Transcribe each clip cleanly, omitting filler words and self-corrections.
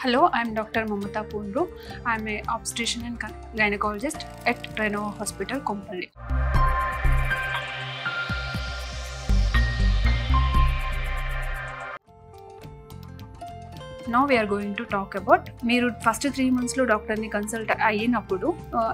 Hello, I'm Dr. Mamata Poonru. I'm an obstetrician and gynecologist at Renova Hospital, Kompally. Now we are going to talk about మీరు first 3 months లో doctor ని consult అయినప్పుడు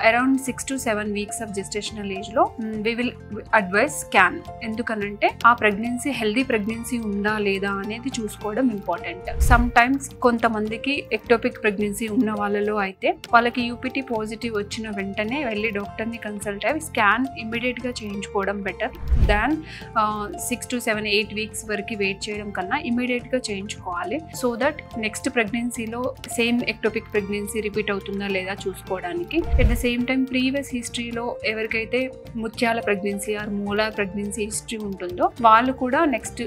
around 6 to 7 weeks of gestational age లో we will advise scan. ఎందుకనంటే ఆ pregnancy healthy pregnancy ఉందా లేదా అనేది చూసుకోవడం ఇంపార్టెంట్. సమ్ టైమ్స్ కొంతమందికి ఎక్టోపిక్ ప్రెగ్నెన్సీ ఉన్న వాళ్ళలో అయితే వాళ్ళకి యూపీటీ పాజిటివ్ వచ్చిన వెంటనే వెళ్ళి డాక్టర్ ని కన్సల్ట్ అయ్యి స్కాన్ ఇమ్మీడియట్ గా చేయించుకోవడం బెటర్ దాన్ 6 to 7, 8 weeks వరకు వెయిట్ చేయడం కన్నా ఇమ్మీడియట్ గా చేయించుకోవాలి. సో దట్ నెక్స్ట్ ప్రెగ్నెన్సీలో సేమ్ ఎక్టోపిక్ ప్రెగ్నెన్సీ రిపీట్ అవుతుందా లేదా చూసుకోవడానికి. At the same time previous హిస్టరీలో ఎవరికైతే ముత్యాల ప్రెగ్నెన్సీ ఆర్ మూలార్ ప్రెగ్నెన్సీ హిస్టరీ ఉంటుందో వాళ్ళు కూడా నెక్స్ట్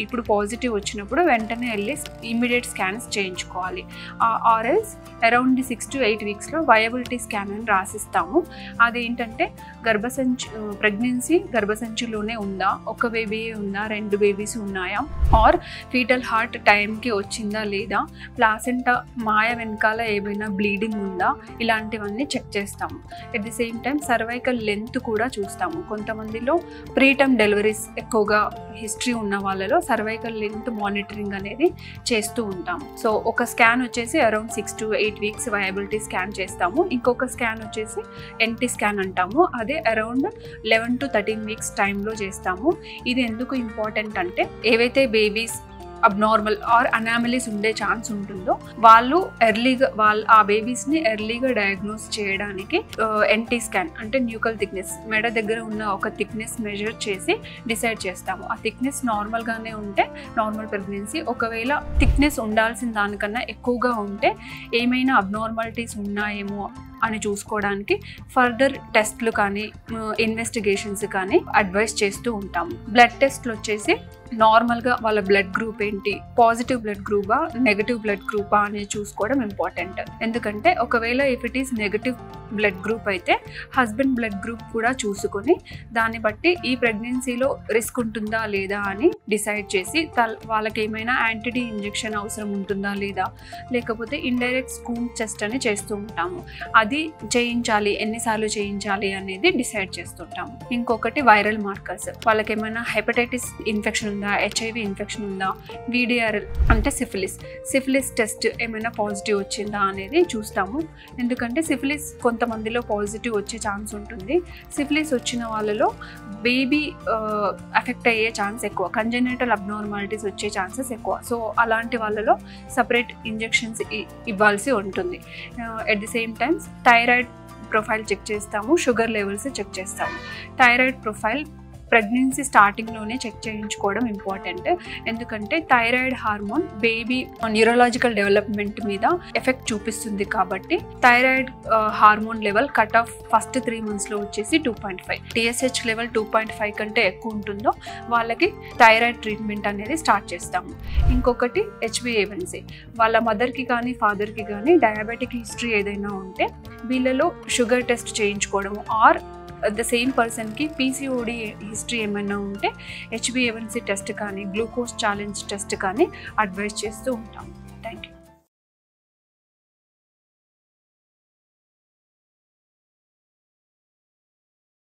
ఇప్పుడు పాజిటివ్ వచ్చినప్పుడు వెంటనే వెళ్ళి ఇమ్మీడియట్ స్కాన్స్ చేయించుకోవాలి. ఆర్ఎల్స్ అరౌండ్ 6 to 8 weeks లో వయబిలిటీ స్కాన్ అని రాసిస్తాము. అదేంటంటే గర్భసంచిలోనే ఉందా, ఒక బేబీ ఉందా, 2 బేబీస్ ఉన్నాయా, ఆర్ ఫీటల్ హార్ట్ టైంకి వచ్చిందా లేదా, ప్లాసెంటా మాయ వెనకాల ఏమైనా బ్లీడింగ్ ఉందా, ఇలాంటివన్నీ చెక్ చేస్తాము. At the same time cervical length కూడా చూస్తాము. కొంతమందిలో ప్రీటర్మ్ డెలివరీస్ ఎక్కువగా హిస్టరీ ఉన్న వాళ్ళలో సర్వైకల్ లెంత్ మానిటరింగ్ అనేది చేస్తూ ఉంటాము. సో ఒక స్కాన్ వచ్చేసి around 6 to 8 weeks viability scan చేస్తాము. ఇంకొక స్కాన్ వచ్చేసి ఎన్టీ స్కాన్ అంటాము. అదే అరౌండ్ 11 to 13 weeks టైంలో చేస్తాము. ఇది ఎందుకు ఇంపార్టెంట్ అంటే ఏవైతే బేబీస్ అబ్నార్మల్ ఆర్ అనామలీస్ ఉండే ఛాన్స్ ఉంటుందో వాళ్ళు ఆ బేబీస్ని ఎర్లీగా డయాగ్నోస్ చేయడానికి ఎన్టీ స్కాన్ అంటే న్యూకల్ థిక్నెస్, మెడ దగ్గర ఉన్న ఒక థిక్నెస్ మెజర్ చేసి డిసైడ్ చేస్తాము. ఆ థిక్నెస్ నార్మల్గానే ఉంటే నార్మల్ ప్రెగ్నెన్సీ, ఒకవేళ థిక్నెస్ ఉండాల్సిన దానికన్నా ఎక్కువగా ఉంటే ఏమైనా అబ్నార్మాలిటీస్ ఉన్నాయేమో అని చూసుకోవడానికి ఫర్దర్ టెస్ట్లు కానీ ఇన్వెస్టిగేషన్స్ కానీ అడ్వైస్ చేస్తూ ఉంటాము. బ్లడ్ టెస్ట్లు వచ్చేసి నార్మల్గా వాళ్ళ బ్లడ్ గ్రూప్ ఏంటి, పాజిటివ్ బ్లడ్ గ్రూపా నెగటివ్ బ్లడ్ గ్రూపా అనేది చూసుకోవడం ఇంపార్టెంట్. ఎందుకంటే ఒకవేళ if it is negative blood group అయితే హస్బెండ్ బ్లడ్ గ్రూప్ కూడా చూసుకొని దాన్ని బట్టి ఈ ప్రెగ్నెన్సీలో రిస్క్ ఉంటుందా లేదా అని డిసైడ్ చేసి వాళ్ళకి ఏమైనా యాంటీడీ ఇంజెక్షన్ అవసరం ఉంటుందా లేదా, లేకపోతే ఇండైరెక్ట్ స్కూమ్ చెస్ట్ అని చేస్తూ ఉంటాము. అది చేయించాలి, ఎన్నిసార్లు చేయించాలి అనేది డిసైడ్ చేస్తుంటాము. ఇంకొకటి వైరల్ మార్కర్స్, వాళ్ళకి ఏమైనా హెపటైటిస్ ఇన్ఫెక్షన్ ఉందా, హెచ్ఐవి ఇన్ఫెక్షన్ ఉందా, VDRL అంటే సిఫిలిస్ టెస్ట్ ఏమైనా పాజిటివ్ వచ్చిందా అనేది చూస్తాము. ఎందుకంటే సిఫిలిస్ కొంతమందిలో పాజిటివ్ వచ్చే ఛాన్స్ ఉంటుంది. సిఫిలిస్ వచ్చిన వాళ్ళలో బేబీ ఎఫెక్ట్ అయ్యే ఛాన్స్ ఎక్కువ, కంజెనిటల్ అబ్నార్మాలిటీస్ వచ్చే ఛాన్సెస్ ఎక్కువ. సో అలాంటి వాళ్ళలో సపరేట్ ఇంజెక్షన్స్ ఇవ్వాల్సి ఉంటుంది. At the same times thyroid profile check చేస్తాము, షుగర్ లెవెల్స్ చెక్ చేస్తాము. థైరాయిడ్ ప్రొఫైల్ ప్రెగ్నెన్సీ స్టార్టింగ్లోనే చెక్ చేయించుకోవడం ఇంపార్టెంట్. ఎందుకంటే thyroid hormone baby neurological development మీద ఎఫెక్ట్ చూపిస్తుంది. కాబట్టి thyroid hormone level cut off first 3 monthsలో వచ్చేసి 2.5, TSH లెవెల్ 2.5 కంటే ఎక్కువ ఉంటుందో వాళ్ళకి థైరాయిడ్ ట్రీట్మెంట్ అనేది స్టార్ట్ చేస్తాము. ఇంకొకటి HbA1c, వాళ్ళ మదర్కి కానీ ఫాదర్కి కానీ డయాబెటిక్ హిస్టరీ ఏదైనా ఉంటే వీళ్ళలో షుగర్ టెస్ట్ చేయించుకోవడము, ఆర్ ద సేమ్ పర్సన్కి PCOD హిస్టరీ ఏమైనా ఉంటే HbA1c టెస్ట్ కానీ గ్లూకోజ్ ఛాలెంజ్ టెస్ట్ కానీ అడ్వైస్ చేస్తూ ఉంటాం. Thank you.